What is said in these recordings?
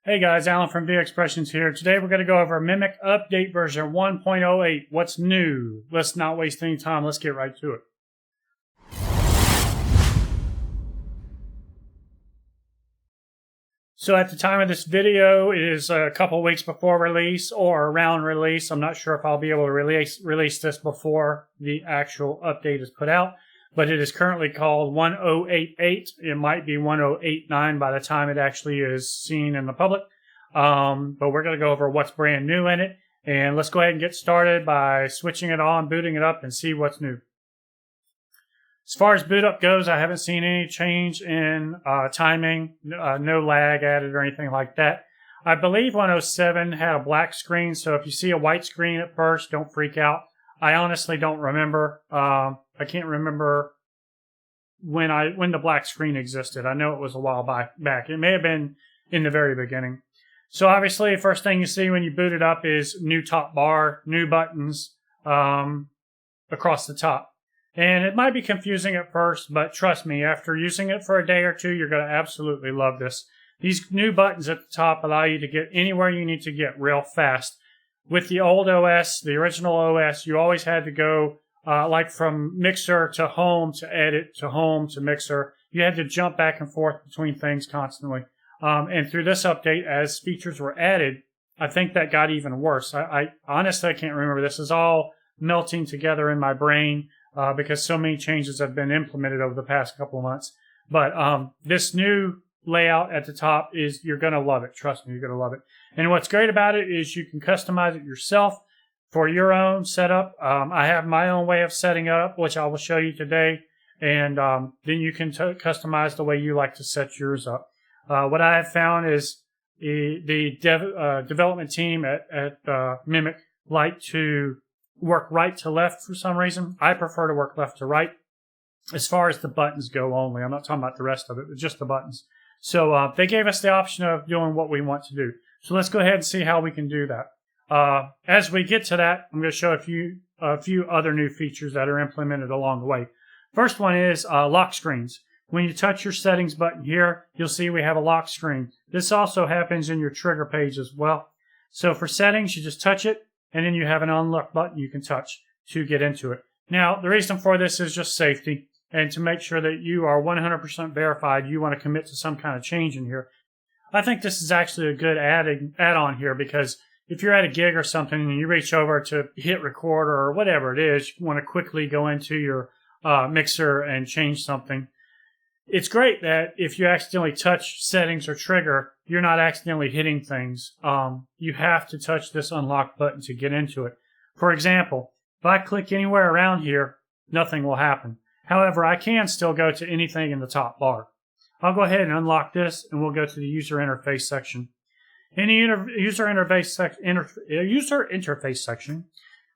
Hey guys, Alan from V Expressions here. Today we're going to go over Mimic Update version 1.08. What's new? Let's not waste any time. Let's get right to it. So at the time of this video, it is a couple weeks before release or around release. I'm not sure if I'll be able to release this before the actual update is put out, but it is currently called 1088. It might be 1089 by the time it actually is seen in the public. But we're going to go over what's brand new in it. And let's go ahead and get started by switching it on, booting it up, and see what's new. As far as boot up goes, I haven't seen any change in timing, no lag added or anything like that. I believe 107 had a black screen, so if you see a white screen at first, don't freak out. I honestly don't remember. I can't remember when the black screen existed. I know it was a while back. It may have been in the very beginning. So obviously, first thing you see when you boot it up is new top bar, new buttons across the top. And it might be confusing at first, but trust me, after using it for a day or two, you're going to absolutely love this. These new buttons at the top allow you to get anywhere you need to get real fast. With the old OS, the original OS, you always had to go like from mixer to home to edit to home to mixer. You had to jump back and forth between things constantly. And through this update, as features were added, I think that got even worse. I honestly can't remember. This is all melting together in my brain because so many changes have been implemented over the past couple of months. But this new layout at the top you're going to love it. Trust me, you're going to love it. And what's great about it is you can customize it yourself for your own setup. I have my own way of setting it up, which I will show you today. And then you can customize the way you like to set yours up. What I have found is the development team at Mimic like to work right to left for some reason. I prefer to work left to right as far as the buttons go only. I'm not talking about the rest of it, but just the buttons. So they gave us the option of doing what we want to do. So let's go ahead and see how we can do that. As we get to that, I'm going to show a few other new features that are implemented along the way. First one is lock screens. When you touch your settings button here, you'll see we have a lock screen. This also happens in your trigger page as well. So for settings, you just touch it, and then you have an unlock button you can touch to get into it. Now, the reason for this is just safety, and to make sure that you are 100% verified, you want to commit to some kind of change in here. I think this is actually a good add-on here, because if you're at a gig or something and you reach over to hit record or whatever it is, you want to quickly go into your mixer and change something. It's great that if you accidentally touch settings or trigger, you're not accidentally hitting things. You have to touch this unlock button to get into it. For example, if I click anywhere around here, nothing will happen. However, I can still go to anything in the top bar. I'll go ahead and unlock this, and we'll go to the user interface section. In the user interface section,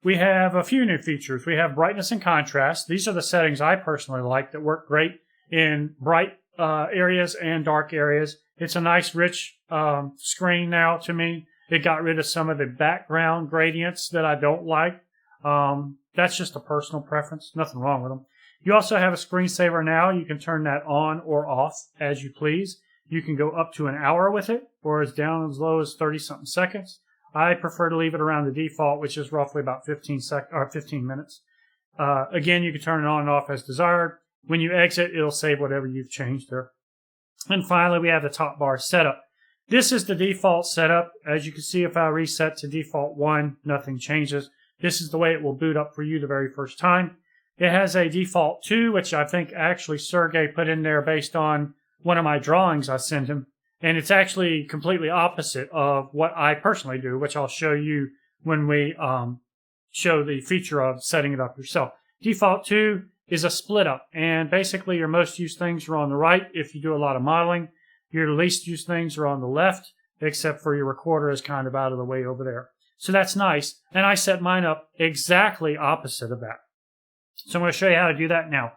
we have a few new features. We have brightness and contrast. These are the settings I personally like that work great in bright areas and dark areas. It's a nice, rich screen now to me. It got rid of some of the background gradients that I don't like. That's just a personal preference. Nothing wrong with them. You also have a screensaver now. You can turn that on or off as you please. You can go up to an hour with it, or as down as low as 30-something seconds. I prefer to leave it around the default, which is roughly about 15 minutes. Again, you can turn it on and off as desired. When you exit, it'll save whatever you've changed there. And finally, we have the top bar setup. This is the default setup. As you can see, if I reset to default 1, nothing changes. This is the way it will boot up for you the very first time. It has a default 2, which I think actually Sergey put in there based on one of my drawings I sent him. And it's actually completely opposite of what I personally do, which I'll show you when we show the feature of setting it up yourself. Default 2 is a split up, and basically your most used things are on the right if you do a lot of modeling. Your least used things are on the left, except for your recorder is kind of out of the way over there. So that's nice, and I set mine up exactly opposite of that. So I'm going to show you how to do that now.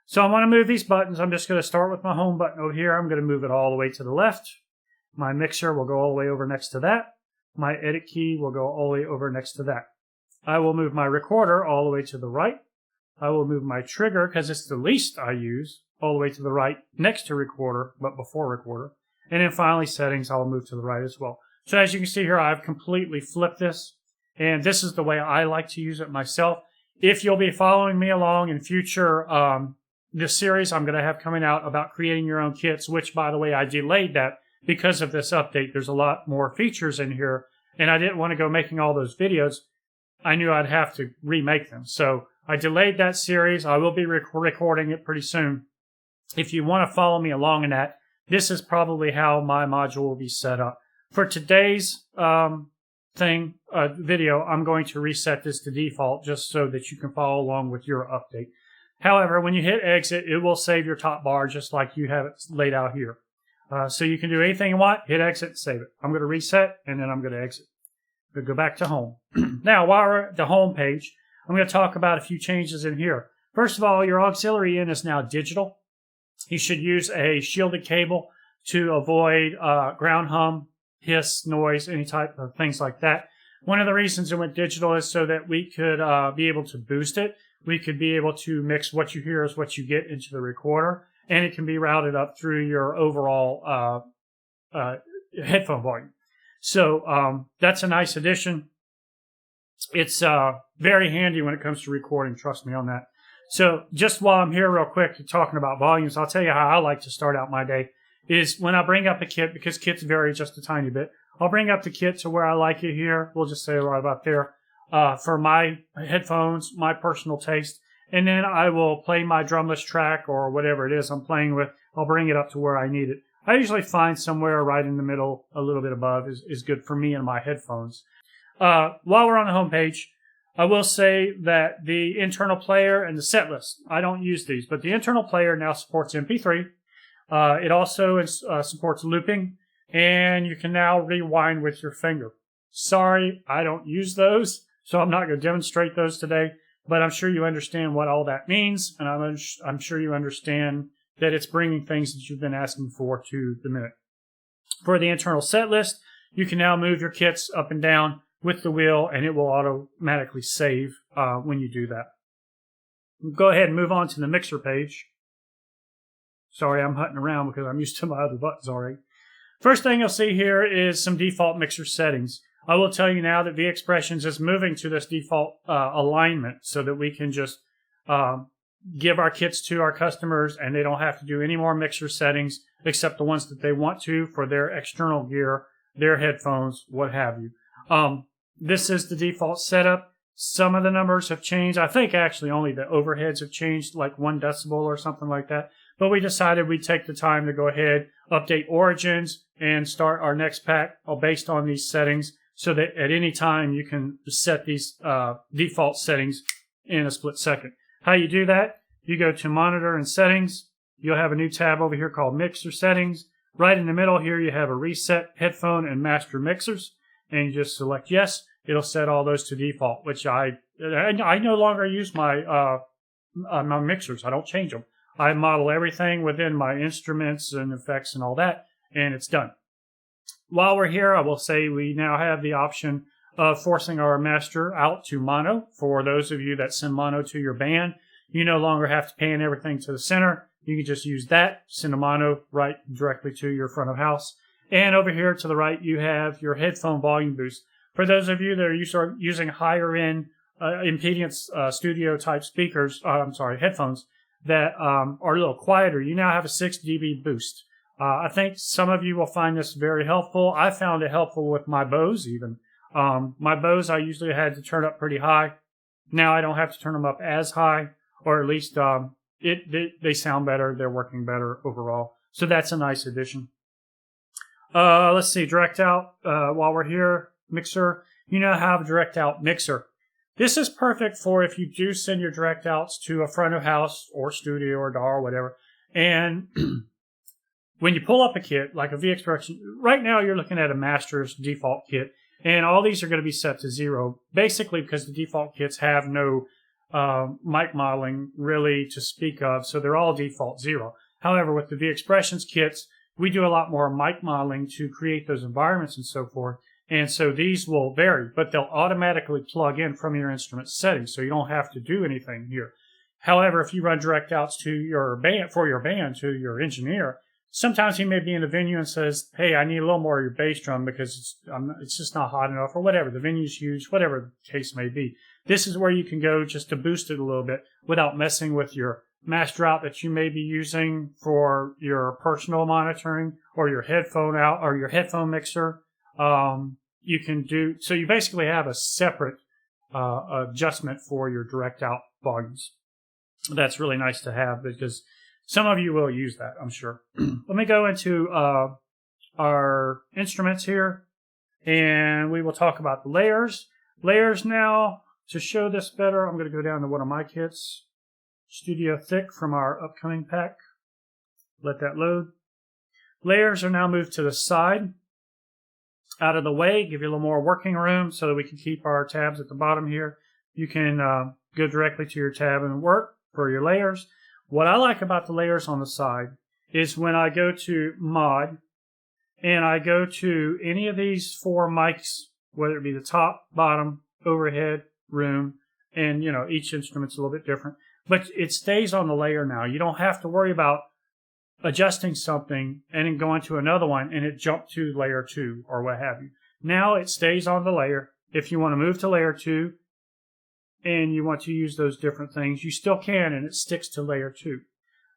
So I want to move these buttons. I'm just going to start with my home button over here. I'm going to move it all the way to the left. My mixer will go all the way over next to that. My edit key will go all the way over next to that. I will move my recorder all the way to the right. I will move my trigger, because it's the least I use, all the way to the right next to recorder, but before recorder. And then finally, settings, I'll move to the right as well. So as you can see here, I've completely flipped this. And this is the way I like to use it myself. If you'll be following me along in future, this series I'm going to have coming out about creating your own kits, which, by the way, I delayed that because of this update. There's a lot more features in here, and I didn't want to go making all those videos. I knew I'd have to remake them. So I delayed that series. I will be recording it pretty soon. If you want to follow me along in that, this is probably how my module will be set up. For today's video, I'm going to reset this to default just so that you can follow along with your update. However, when you hit exit, it will save your top bar just like you have it laid out here. So you can do anything you want, hit exit, save it. I'm going to reset, and then I'm going to exit. We'll go back to home. Now, while we're at the home page, I'm going to talk about a few changes in here. First of all, your auxiliary in is now digital. You should use a shielded cable to avoid ground hum, hiss, noise, any type of things like that. One of the reasons it went digital is so that we could be able to boost it. We could be able to mix what you hear is what you get into the recorder, and it can be routed up through your overall headphone volume. So that's a nice addition. It's very handy when it comes to recording, trust me on that. So just while I'm here real quick talking about volumes, I'll tell you how I like to start out my day. Is when I bring up a kit, because kits vary just a tiny bit, I'll bring up the kit to where I like it here. We'll just say right about there for my headphones, my personal taste. And then I will play my drumless track or whatever it is I'm playing with. I'll bring it up to where I need it. I usually find somewhere right in the middle, a little bit above, is good for me and my headphones. While we're on the home page, I will say that the internal player and the set list, I don't use these, but the internal player now supports MP3. It also supports looping, and you can now rewind with your finger. Sorry, I don't use those, so I'm not going to demonstrate those today, but I'm sure you understand what all that means, and I'm sure you understand that it's bringing things that you've been asking for to the minute. For the internal set list, you can now move your kits up and down with the wheel, and it will automatically save when you do that. Go ahead and move on to the mixer page. Sorry, I'm hunting around because I'm used to my other buttons already. First thing you'll see here is some default mixer settings. I will tell you now that VExpressions is moving to this default alignment so that we can just give our kits to our customers and they don't have to do any more mixer settings except the ones that they want to for their external gear, their headphones, what have you. This is the default setup. Some of the numbers have changed. I think actually only the overheads have changed like 1 decibel or something like that. But we decided we'd take the time to go ahead, update origins, and start our next pack based on these settings so that at any time you can set these default settings in a split second. How you do that? You go to Monitor and Settings. You'll have a new tab over here called Mixer Settings. Right in the middle here you have a Reset Headphone and Master Mixers. And you just select Yes. It'll set all those to default, which I no longer use my my mixers. I don't change them. I model everything within my instruments and effects and all that, and it's done. While we're here, I will say we now have the option of forcing our master out to mono. For those of you that send mono to your band, you no longer have to pan everything to the center. You can just use that, send a mono right directly to your front of house. And over here to the right, you have your headphone volume boost. For those of you that are using higher end impedance studio type speakers, headphones that are a little quieter, you now have a 6 dB boost. I think some of you will find this very helpful. I found it helpful with my Bose even. My Bose I usually had to turn up pretty high. Now I don't have to turn them up as high, or at least they sound better. They're working better overall. So that's a nice addition. Let's see, direct out, while we're here, mixer. You now have a direct out mixer. This is perfect for if you do send your direct outs to a front of house or studio or DAW or whatever. And when you pull up a kit, like a VExpression, right now you're looking at a master's default kit, and all these are going to be set to 0, basically because the default kits have no mic modeling really to speak of, so they're all default 0. However, with the VExpressions kits, we do a lot more mic modeling to create those environments and so forth. And so these will vary, but they'll automatically plug in from your instrument settings, so you don't have to do anything here. However, if you run direct outs to your band, to your engineer, sometimes he may be in the venue and says, hey, I need a little more of your bass drum because it's just not hot enough, or whatever. The venue's huge, whatever the case may be. This is where you can go just to boost it a little bit without messing with your master out that you may be using for your personal monitoring or your headphone out or your headphone mixer. You can do, so you basically have a separate adjustment for your direct out volumes. That's really nice to have because some of you will use that, I'm sure. Let me go into our instruments here, and we will talk about the layers. Layers now, to show this better, I'm going to go down to one of my kits, Studio Thick from our upcoming pack. Let that load. Layers are now moved to the side, out of the way, give you a little more working room so that we can keep our tabs at the bottom here. You can go directly to your tab and work for your layers. What I like about the layers on the side is when I go to Mod and I go to any of these 4 mics, whether it be the top, bottom, overhead, room, and each instrument's a little bit different, but it stays on the layer now. You don't have to worry about adjusting something and then going to another one and it jumped to layer 2 or what have you. Now it stays on the layer. If you want to move to layer 2 and you want to use those different things, you still can, and it sticks to layer 2.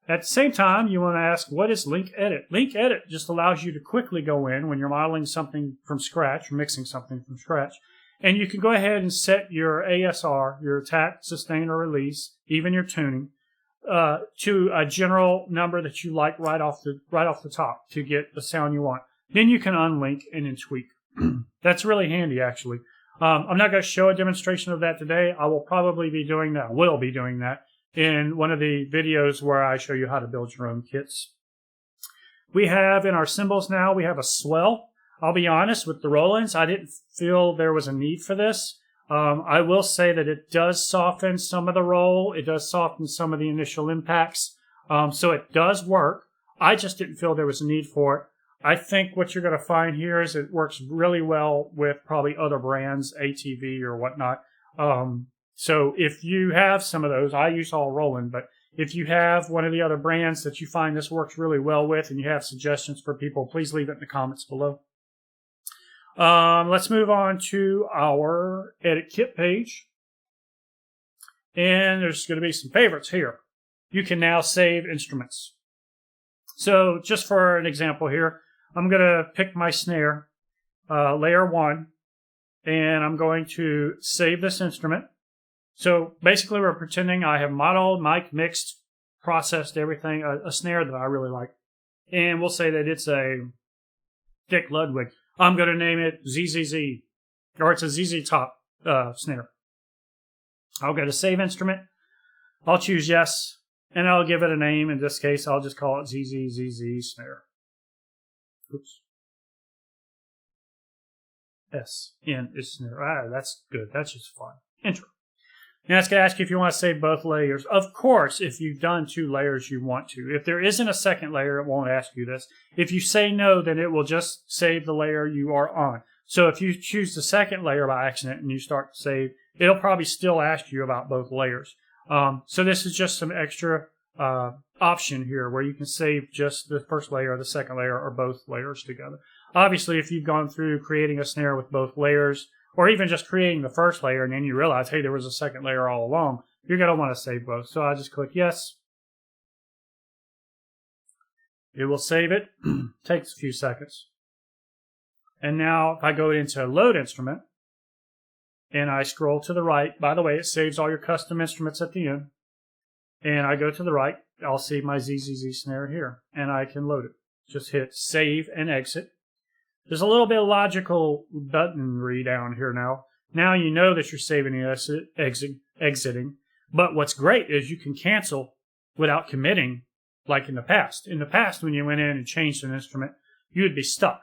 At the same time, you want to ask, what is Link Edit? Link Edit just allows you to quickly go in when you're modeling something from scratch, or mixing something from scratch, and you can go ahead and set your ASR, your attack, sustain, or release, even your tuning, to a general number that you like right off the top to get the sound you want. Then you can unlink and then tweak. That's really handy, actually. I'm not going to show a demonstration of that today. I will probably be doing that, will be doing that in one of the videos where I show you how to build your own kits. We have in our cymbals now, we have a swell. I'll be honest, with the roll-ins, I didn't feel there was a need for this. I will say that it does soften some of the roll. It does soften some of the initial impacts. So it does work. I just didn't feel there was a need for it. I think what you're going to find here is it works really well with probably other brands, ATV or whatnot. So if you have some of those, I use all Roland, but if you have one of the other brands that you find this works really well with and you have suggestions for people, please leave it in the comments below. Let's move on to our edit kit page. And there's going to be some favorites here. You can now save instruments. So just for an example here, I'm going to pick my snare, layer 1, and I'm going to save this instrument. So basically we're pretending I have modeled, mic, mixed, processed everything, a snare that I really like. And we'll say that it's a Dick Ludwig. I'm going to name it ZZZ, or it's a ZZ Top snare. I'll go to Save Instrument. I'll choose Yes, and I'll give it a name. In this case, I'll just call it ZZZZ Snare. Oops. SN is snare. Ah, that's good. That's just fun. Enter. Now it's going to ask you if you want to save both layers. Of course, if you've done 2 layers, you want to. If there isn't a second layer, it won't ask you this. If you say no, then it will just save the layer you are on. So if you choose the second layer by accident and you start to save, it'll probably still ask you about both layers. So this is just some extra option here where you can save just the first layer, the second layer, or both layers together. Obviously, if you've gone through creating a snare with both layers, or even just creating the first layer and then you realize, hey, there was a second layer all along, you're going to want to save both. So I just click Yes. It will save it. Takes a few seconds. And now if I go into Load Instrument and I scroll to the right, by the way, it saves all your custom instruments at the end. And I go to the right, I'll see my ZZZ snare here, and I can load it. Just hit Save and Exit. There's a little bit of logical buttonry down here now. Now you know that you're saving and exiting. But what's great is you can cancel without committing like in the past. In the past, when you went in and changed an instrument, you would be stuck.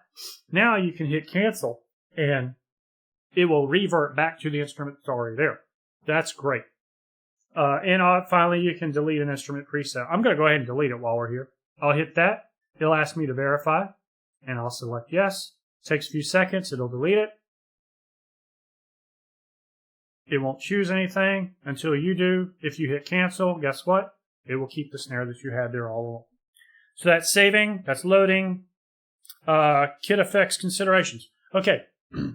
Now you can hit cancel and it will revert back to the instrument that's already there. That's great. And finally, you can delete an instrument preset. I'm going to go ahead and delete it while we're here. I'll hit that. It'll ask me to verify. And I'll select Yes. Takes a few seconds. It'll delete it. It won't choose anything until you do. If you hit cancel, guess what? It will keep the snare that you had there all along. So that's saving, that's loading, kit effects considerations. Okay,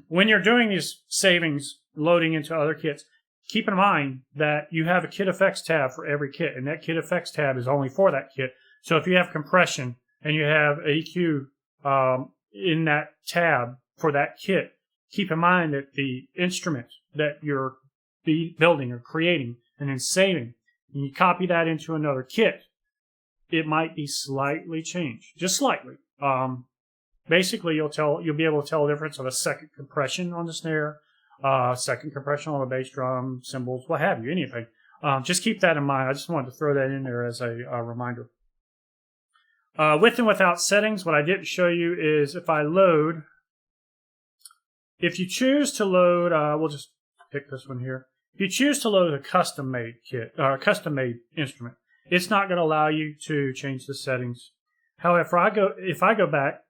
when you're doing these savings, loading into other kits, keep in mind that you have a kit effects tab for every kit, and that kit effects tab is only for that kit. So if you have compression and you have EQ in that tab for that kit, keep in mind that the instrument that you're building or creating and then saving, and you copy that into another kit, it might be slightly changed, just slightly. Basically, you'll be able to tell the difference of a second compression on the snare, second compression on the bass drum, cymbals, what have you, anything. Just keep that in mind. I just wanted to throw that in there as a reminder. With and without settings, what I didn't show you is if I load, if you choose to load, we'll just pick this one here. If you choose to load a custom-made kit, or a custom-made instrument, it's not going to allow you to change the settings. However, if I go back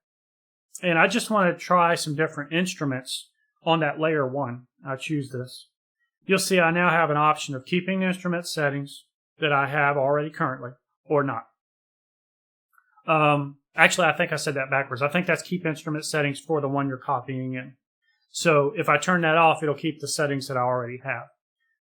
and I just want to try some different instruments on that layer 1, I choose this. You'll see I now have an option of keeping the instrument settings that I have already currently or not. Actually, I think I said that backwards. I think that's keep instrument settings for the one you're copying in. So if I turn that off, it'll keep the settings that I already have.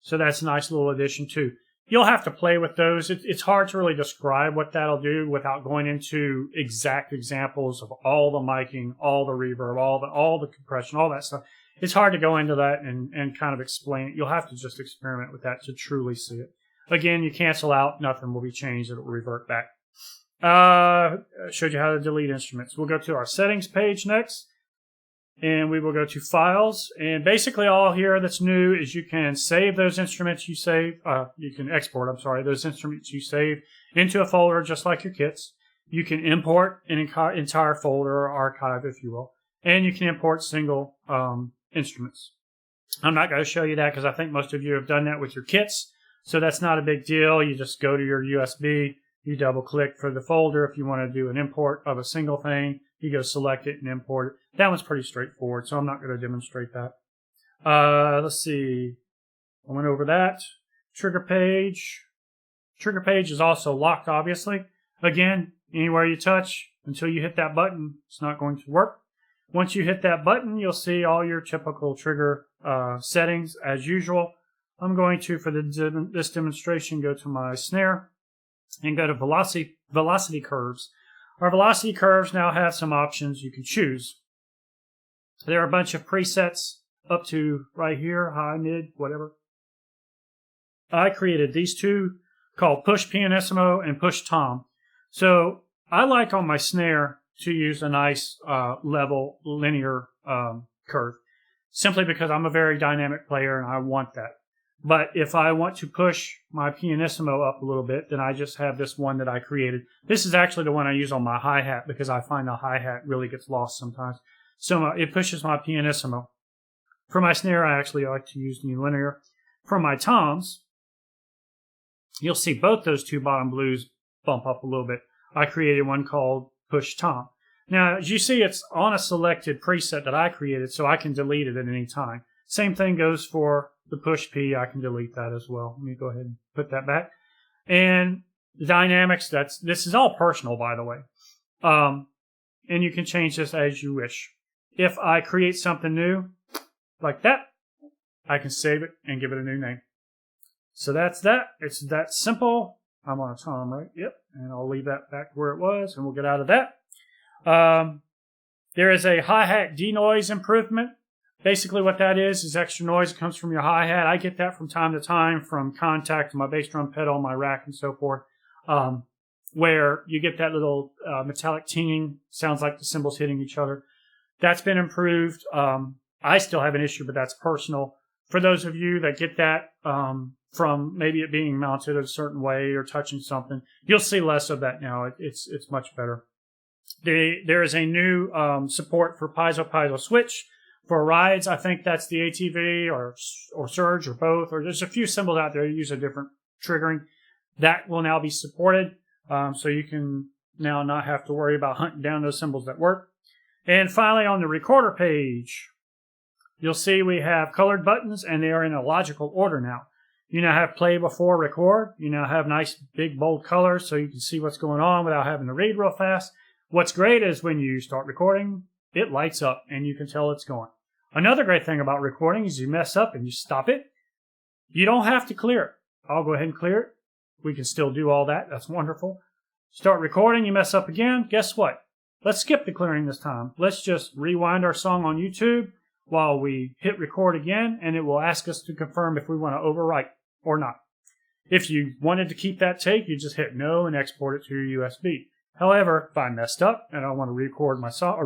So that's a nice little addition too. You'll have to play with those. It's hard to really describe what that'll do without going into exact examples of all the miking, all the reverb, all the compression, all that stuff. It's hard to go into that and kind of explain it. You'll have to just experiment with that to truly see it. Again, you cancel out, nothing will be changed. It'll revert back. Showed you how to delete instruments. We'll go to our settings page next. And we will go to files. And basically all here that's new is you can save those instruments you save. You can export, those instruments you save into a folder just like your kits. You can import an entire folder or archive, if you will. And you can import single instruments. I'm not going to show you that because I think most of you have done that with your kits. So that's not a big deal. You just go to your USB. You double click for the folder. If you want to do an import of a single thing, you go select it and import it. That one's pretty straightforward, so I'm not going to demonstrate that. Let's see. I went over that. Trigger page. Trigger page is also locked, obviously. Again, anywhere you touch, until you hit that button, it's not going to work. Once you hit that button, you'll see all your typical trigger settings as usual. I'm going to, for this demonstration, go to my snare and go to velocity curves. Our velocity curves now have some options you can choose. There are a bunch of presets up to right here, high, mid, whatever. I created these two called push pianissimo and push tom. So I like on my snare to use a nice level linear curve, simply because I'm a very dynamic player and I want that. But if I want to push my pianissimo up a little bit, then I just have this one that I created. This is actually the one I use on my hi-hat because I find the hi-hat really gets lost sometimes. So it pushes my pianissimo. For my snare, I actually like to use the linear. For my toms, you'll see both those two bottom blues bump up a little bit. I created one called push tom. Now, as you see, it's on a selected preset that I created, so I can delete it at any time. Same thing goes for the push P. I can delete that as well. Let me go ahead and put that back. And the dynamics, this is all personal, by the way. And you can change this as you wish. If I create something new, like that, I can save it and give it a new name. So that's that. It's that simple. I'm on a tom, right? Yep. And I'll leave that back where it was, and we'll get out of that. There is a hi-hat denoise improvement. Basically what that is extra noise that comes from your hi-hat. I get that from time to time from contact to my bass drum pedal, my rack, and so forth, where you get that little metallic tinging. Sounds like the cymbals hitting each other. That's been improved. I still have an issue, but that's personal. For those of you that get that from maybe it being mounted a certain way or touching something, you'll see less of that now. It's much better. There is a new support for piezo switch. For rides, I think that's the ATV or Surge or both, or there's a few cymbals out there that use a different triggering. That will now be supported, so you can now not have to worry about hunting down those cymbals that work. And finally, on the recorder page, you'll see we have colored buttons, and they are in a logical order now. You now have play before record. You now have nice big bold colors so you can see what's going on without having to read real fast. What's great is when you start recording, it lights up and you can tell it's going. Another great thing about recording is you mess up and you stop it. You don't have to clear it. I'll go ahead and clear it. We can still do all that. That's wonderful. Start recording, you mess up again. Guess what? Let's skip the clearing this time. Let's just rewind our song on YouTube while we hit record again, and it will ask us to confirm if we want to overwrite or not. If you wanted to keep that tape, you just hit no and export it to your USB. However, if I messed up and I want to record my song or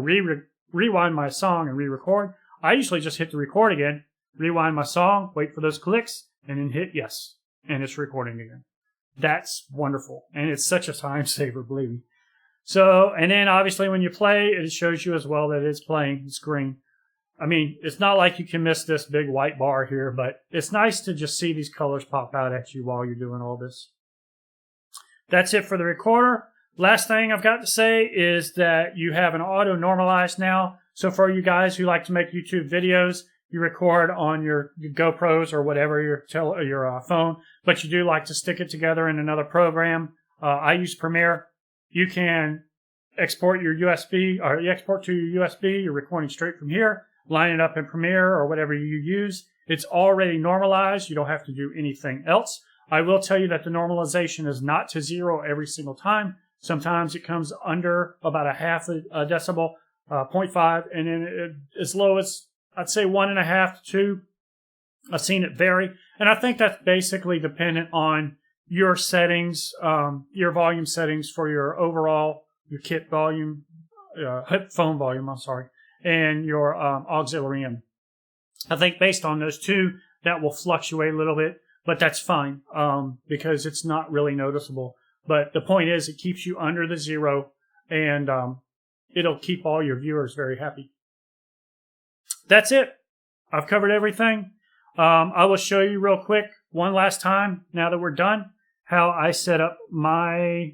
rewind my song and re-record, I usually just hit the record again, rewind my song, wait for those clicks, and then hit yes, and it's recording again. That's wonderful, and it's such a time saver, believe me. So, and then obviously when you play, it shows you as well that it's playing. It's green. I mean, it's not like you can miss this big white bar here, but it's nice to just see these colors pop out at you while you're doing all this. That's it for the recorder. Last thing I've got to say is that you have an auto normalize now. So for you guys who like to make YouTube videos, you record on your GoPros or whatever, your phone, but you do like to stick it together in another program. I use Premiere. You can export your USB, or you export to your USB. You're recording straight from here. Line it up in Premiere or whatever you use. It's already normalized. You don't have to do anything else. I will tell you that the normalization is not to 0 every single time. Sometimes it comes under about a half a decibel, 0.5, and then as low as, I'd say 1.5 to 2. I've seen it vary. And I think that's basically dependent on your settings, your volume settings for your overall, your kit volume, headphone volume, and your auxiliary in. I think based on those two, that will fluctuate a little bit, but that's fine because it's not really noticeable. But the point is, it keeps you under the 0, and it'll keep all your viewers very happy. That's it. I've covered everything. I will show you real quick one last time, now that we're done, how I set up my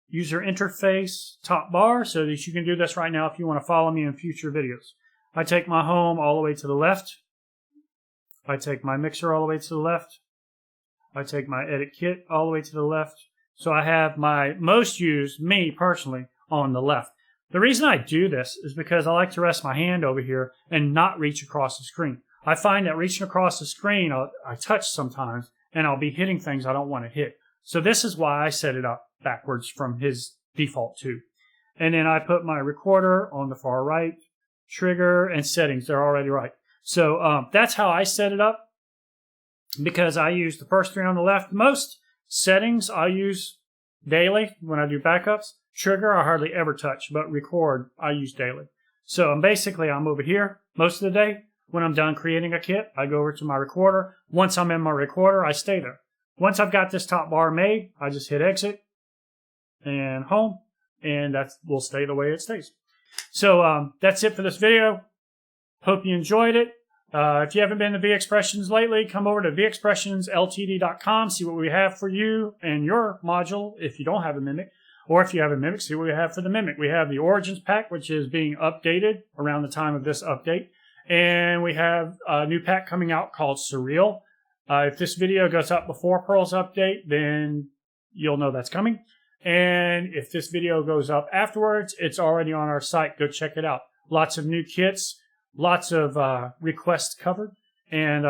user interface top bar so that you can do this right now if you want to follow me in future videos. I take my home all the way to the left. I take my mixer all the way to the left. I take my edit kit all the way to the left. So I have my most used, me personally, on the left. The reason I do this is because I like to rest my hand over here and not reach across the screen. I find that reaching across the screen, I touch sometimes, and I'll be hitting things I don't want to hit. So this is why I set it up backwards from his default too. And then I put my recorder on the far right, trigger, and settings. They're already right. So that's how I set it up because I use the first 3 on the left most. Settings I use daily when I do backups. Trigger I hardly ever touch, but record I use daily. So I'm over here most of the day. When I'm done creating a kit, I go over to my recorder. Once I'm in my recorder, I stay there. Once I've got this top bar made, I just hit exit and home, and that will stay the way it stays. So that's it for this video. Hope you enjoyed it. If you haven't been to VExpressions lately, come over to VExpressionsLTD.com, see what we have for you and your module if you don't have a Mimic. Or if you have a Mimic, see what we have for the Mimic. We have the Origins pack, which is being updated around the time of this update. And we have a new pack coming out called Surreal. If this video goes up before Pearl's update, then you'll know that's coming. And if this video goes up afterwards, it's already on our site. Go check it out. Lots of new kits, lots of requests covered. And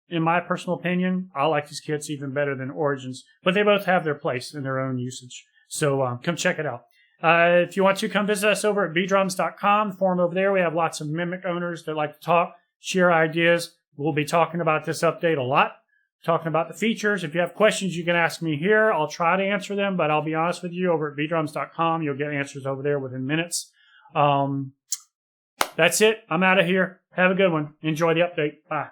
in my personal opinion, I like these kits even better than Origins. But they both have their place in their own usage. So come check it out. If you want to, come visit us over at bdrums.com. The forum over there. We have lots of Mimic owners that like to talk, share ideas. We'll be talking about this update a lot, talking about the features. If you have questions, you can ask me here. I'll try to answer them, but I'll be honest with you, over at bdrums.com, you'll get answers over there within minutes. That's it. I'm out of here. Have a good one. Enjoy the update. Bye.